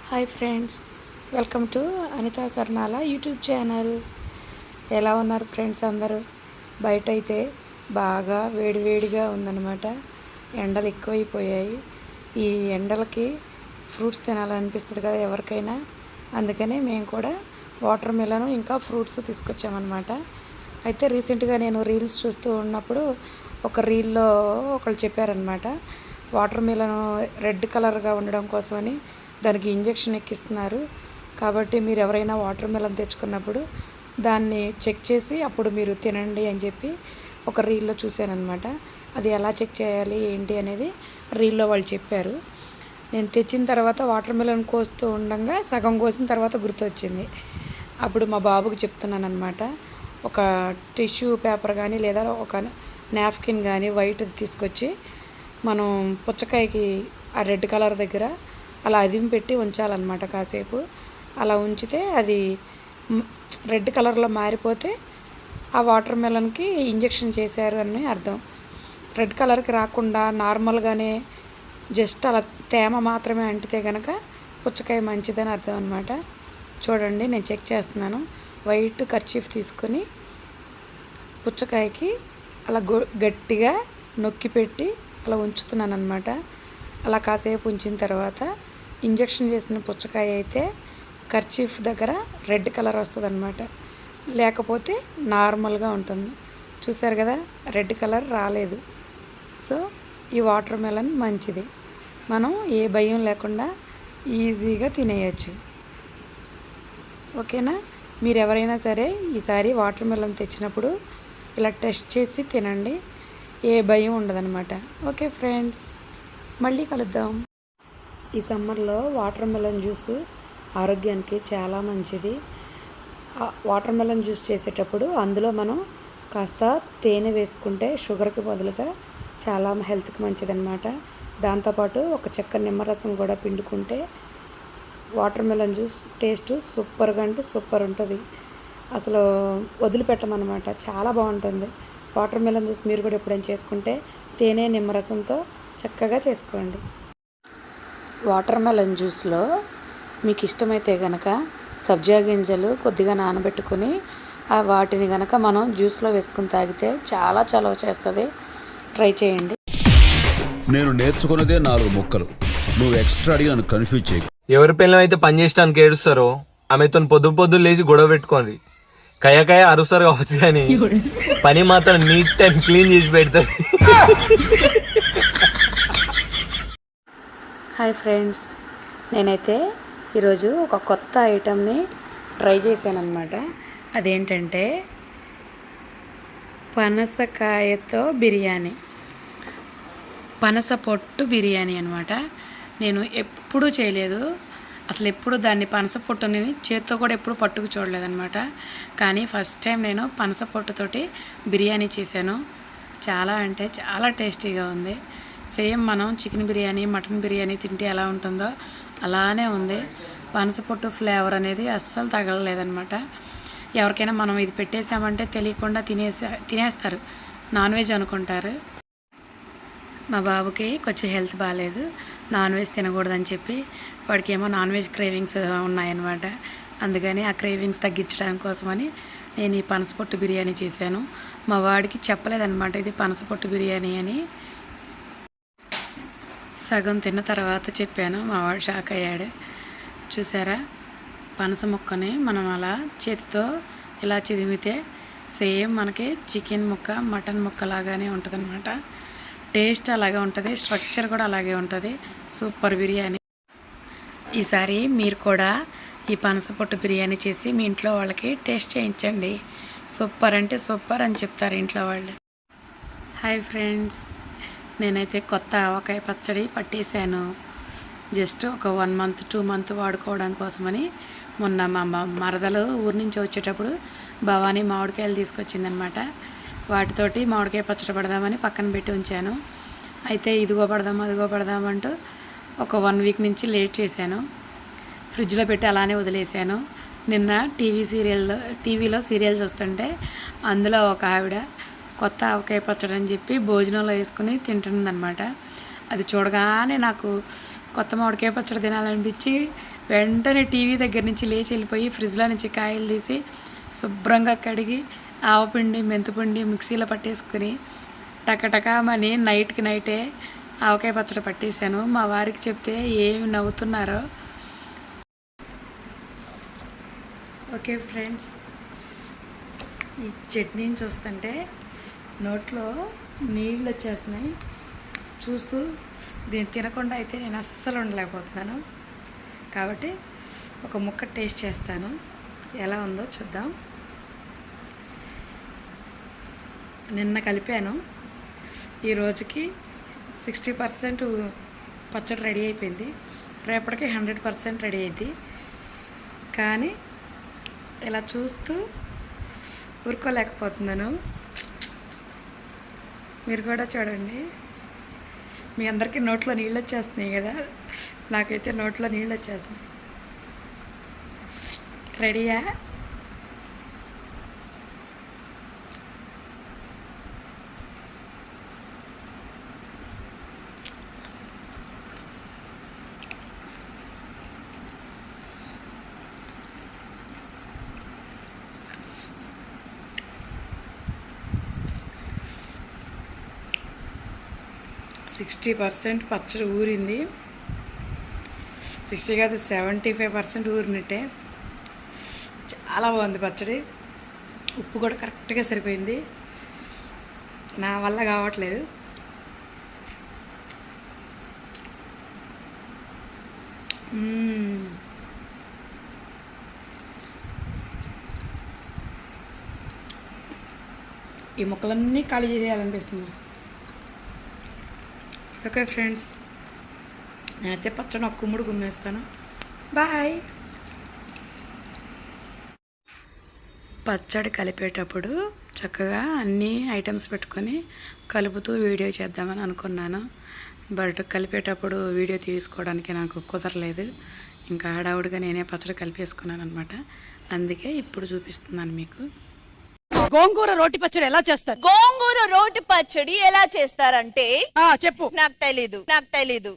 Hi friends, welcome to Anitha Sarnala YouTube channel. ఎలా ఉన్నారు friends అందరూ? బయట అయితే బాగా వేడివేడిగా ఉందన్నమాట. ఎండలు ఎక్కువైపోయాయి. ఈ ఎండలకి ఫ్రూట్స్ తినాలనిపిస్తుంది కదా ఎవరికైనా. అందుకనే మేము కూడా వాటర్ మిలన్ ఇంకా ఫ్రూట్స్ తీసుకొచ్చామన్నమాట. అయితే రీసెంట్గా నేను రీల్స్ చూస్తూ ఉన్నప్పుడు ఒక రీల్లో ఒకళ్ళు చెప్పారనమాట, వాటర్ మిలన్ రెడ్ కలర్గా ఉండడం కోసమని దానికి ఇంజెక్షన్ ఎక్కిస్తున్నారు. కాబట్టి మీరు ఎవరైనా వాటర్ మిలన్ తెచ్చుకున్నప్పుడు దాన్ని చెక్ చేసి అప్పుడు మీరు తినండి అని చెప్పి ఒక రీల్లో చూశానమాట. అది ఎలా చెక్ చేయాలి ఏంటి అనేది రీల్లో వాళ్ళు చెప్పారు. నేను తెచ్చిన తర్వాత వాటర్ మిలన్ కోస్తూ ఉండగా సగం కోసిన తర్వాత గుర్తొచ్చింది. అప్పుడు మా బాబుకి చెప్తున్నాను అనమాట, ఒక టిష్యూ పేపర్ కానీ లేదా ఒక నాప్కిన్ కానీ వైట్ తీసుకొచ్చి మనం పుచ్చకాయకి ఆ రెడ్ కలర్ దగ్గర అలా అదిమి పెట్టి ఉంచాలన్నమాట. కాసేపు అలా ఉంచితే అది రెడ్ కలర్లో మారిపోతే ఆ వాటర్ మెలన్కి ఇంజెక్షన్ చేశారు అని అర్థం. రెడ్ కలర్కి రాకుండా నార్మల్గానే జస్ట్ అలా తేమ మాత్రమే అంటితే కనుక పుచ్చకాయ మంచిదని అర్థం అనమాట. చూడండి, నేను చెక్ చేస్తున్నాను. వైట్ కర్చీఫ్ తీసుకొని పుచ్చకాయకి అలా గట్టిగా నొక్కి పెట్టి అలా ఉంచుతున్నాను అనమాట. అలా కాసేపు ఉంచిన తర్వాత ఇంజెక్షన్ చేసిన పుచ్చకాయ అయితే కర్చీఫ్ దగ్గర రెడ్ కలర్ వస్తుంది అనమాట, లేకపోతే నార్మల్గా ఉంటుంది. చూసారు కదా, రెడ్ కలర్ రాలేదు. సో ఈ వాటర్ మెలన్ మంచిది, మనం ఏ భయం లేకుండా ఈజీగా తినేయచ్చు. ఓకేనా? మీరు ఎవరైనా సరే ఈసారి వాటర్ మెలన్ తెచ్చినప్పుడు ఇలా టెస్ట్ చేసి తినండి, ఏ భయం ఉండదన్నమాట. ఓకే ఫ్రెండ్స్, మళ్ళీ కలుద్దాం. ఈ సమ్మర్లో వాటర్ మెలన్ జ్యూస్ ఆరోగ్యానికి చాలా మంచిది. వాటర్ మెలన్ జ్యూస్ చేసేటప్పుడు అందులో మనం కాస్త తేనె వేసుకుంటే షుగర్కి బదులుగా చాలా హెల్త్కి మంచిదన్నమాట. దాంతోపాటు ఒక చెక్క నిమ్మరసం కూడా పిండుకుంటే వాటర్ మెలన్ జ్యూస్ టేస్ట్ సూపర్గా అంటే సూపర్ ఉంటుంది. అసలు వదిలిపెట్టమన్నమాట, చాలా బాగుంటుంది. వాటర్ మెలన్ జ్యూస్ మీరు కూడా ఎప్పుడైనా చేసుకుంటే తేనె నిమ్మరసంతో చక్కగా చేసుకోండి. వాటర్ మెలన్ జ్యూస్లో మీకు ఇష్టమైతే కనుక సబ్జా గింజలు కొద్దిగా నానబెట్టుకొని వాటిని కనుక మనం జ్యూస్లో వేసుకుని తాగితే చాలా చలవ చేస్తుంది. ట్రై చేయండి. నేను నేర్చుకున్నదే 4 ముక్కలు, నువ్వు ఎక్స్ట్రా అడిగి నన్ను కన్ఫ్యూజ్ చేయకు. ఎవరి పిల్లలు అయితే పని చేయడానికి ఏడుస్తారో ఆమెతో పొద్దు లేచి గొడవ పెట్టుకోండి. కయ్య అరుస్తారు కావచ్చు, కానీ పని మాత్రం నీట్ అండ్ క్లీన్ చేసి పెడతారు. హాయ్ ఫ్రెండ్స్, నేనైతే ఈరోజు ఒక కొత్త ఐటెంని ట్రై చేశాను అనమాట. అదేంటంటే పనసకాయతో బిర్యానీ, పనస పొట్టు బిర్యానీ అనమాట. నేను ఎప్పుడూ చేయలేదు, అసలు ఎప్పుడు దాన్ని పనస పొట్టుని చేత్తో కూడా ఎప్పుడు పట్టుకు చూడలేదన్నమాట. కానీ ఫస్ట్ టైం నేను పనస పొట్టుతోటి బిర్యానీ చేశాను. చాలా అంటే చాలా టేస్టీగా ఉంది. సేమ్ మనం చికెన్ బిర్యానీ మటన్ బిర్యానీ తింటే ఎలా ఉంటుందో అలానే ఉంది. పనసపొట్టు ఫ్లేవర్ అనేది అస్సలు తగలలేదన్నమాట. ఎవరికైనా మనం ఇది పెట్టేసామంటే తెలియకుండా తినేస్తారు, నాన్ వెజ్ అనుకుంటారు. మా బాబుకి కొంచెం హెల్త్ బాగాలేదు, నాన్ వెజ్ తినకూడదని చెప్పి వాడికి ఏమో నాన్ వెజ్ క్రేవింగ్స్ ఉన్నాయన్నమాట. అందుకని ఆ క్రేవింగ్స్ తగ్గించడం కోసమని నేను ఈ పనసపొట్టు బిర్యానీ చేశాను. మా వాడికి చెప్పలేదన్నమాట ఇది పనసపొట్టు బిర్యానీ అని. సగం తిన్న తర్వాత చెప్పాను, మా వాడు షాక్ అయ్యాడు. చూసారా, పనస ముక్కని మనం అలా చేతితో ఇలా చిదిమితే సేమ్ మనకి చికెన్ ముక్క మటన్ ముక్క లాగానే ఉంటుంది అనమాట. టేస్ట్ అలాగే ఉంటుంది, స్ట్రక్చర్ కూడా అలాగే ఉంటుంది. సూపర్ బిర్యానీ. ఈసారి మీరు కూడా ఈ పనసపొట్టు బిర్యానీ చేసి మీ ఇంట్లో వాళ్ళకి టేస్ట్ చేయించండి. సూపర్ అంటే సూపర్ అని చెప్తారు ఇంట్లో వాళ్ళు. హాయ్ ఫ్రెండ్స్, నేనైతే కొత్త ఆవకాయ పచ్చడి పట్టేశాను. జస్ట్ ఒక 1 మంత్ 2 మంత్ వాడుకోవడం కోసమని. మొన్న మా మరదలు ఊరి నుంచి వచ్చేటప్పుడు భవానీ మామిడికాయలు తీసుకొచ్చిందనమాట. వాటితోటి మామిడికాయ పచ్చడి పడదామని పక్కన పెట్టి ఉంచాను. అయితే ఇదిగో పడదాం అదిగో పడదామంటూ ఒక 1 వీక్ నుంచి లేట్ చేశాను. ఫ్రిడ్జ్లో పెట్టి అలానే వదిలేశాను. నిన్న టీవీలో సీరియల్ చూస్తుంటే అందులో ఒక ఆవిడ కొత్త ఆవకాయ పచ్చడి అని చెప్పి భోజనంలో వేసుకుని తింటుందన్నమాట. అది చూడగానే నాకు కొత్త మామిడికాయ పచ్చడి తినాలనిపించి వెంటనే టీవీ దగ్గర నుంచి లేచి వెళ్ళిపోయి ఫ్రిడ్జ్లో నుంచి కాయలు తీసి శుభ్రంగా కడిగి ఆవపిండి మెంతిపిండి మిక్సీలో పట్టేసుకుని టకటకామని నైట్కి నైటే ఆవకాయ పచ్చడి పట్టేశాను. మా వారికి చెప్తే ఏమి నవ్వుతున్నారో. ఓకే ఫ్రెండ్స్, ఈ చట్నీని చూస్తుంటే నోట్లో నీళ్ళు వచ్చేస్తున్నాయి. చూస్తూ దీన్ని తినకుండా అయితే నేను అస్సలు ఉండలేకపోతున్నాను. కాబట్టి ఒక ముక్క టేస్ట్ చేస్తాను, ఎలా ఉందో చూద్దాం. నిన్న కలిపాను, ఈ రోజుకి 60% పచ్చడి రెడీ అయిపోయింది. రేపటికి 100% రెడీ అయింది. కానీ ఇలా చూస్తూ ఊరుకోలేకపోతున్నాను. మీరు కూడా చూడండి, మీ అందరికీ నోట్లో నీళ్ళు వచ్చేస్తున్నాయి కదా, నాకైతే నోట్లో నీళ్ళు వచ్చేస్తున్నాయి. రెడీయా? సిక్స్టీ 60% పచ్చడి ఊరింది. 60 కాదు, 75% ఊరినట్టే. చాలా బాగుంది పచ్చడి. ఉప్పు కూడా కరెక్ట్గా సరిపోయింది. నా వల్ల కావట్లేదు. ఈ ముక్కలన్నీ ఖాళీ చేయాలనిపిస్తుంది. ఓకే ఫ్రెండ్స్, నేనైతే పచ్చడి ఒక కుమ్ముడు గుమ్మేస్తాను. బాయ్. పచ్చడి కలిపేటప్పుడు చక్కగా అన్ని ఐటమ్స్ పెట్టుకొని కలుపుతూ వీడియో చేద్దామని అనుకున్నాను. బట్ కలిపేటప్పుడు వీడియో తీసుకోవడానికి నాకు కుదరలేదు. ఇంకా హడావుడిగా నేనే పచ్చడి కలిపేసుకున్నాను అనమాట. అందుకే ఇప్పుడు చూపిస్తున్నాను మీకు. గోంగూర రోటి పచ్చడి ఎలా చేస్తారు? గోంగూర రోటి పచ్చడి ఎలా చేస్తారంటే చెప్పు. నాకు తెలీదు.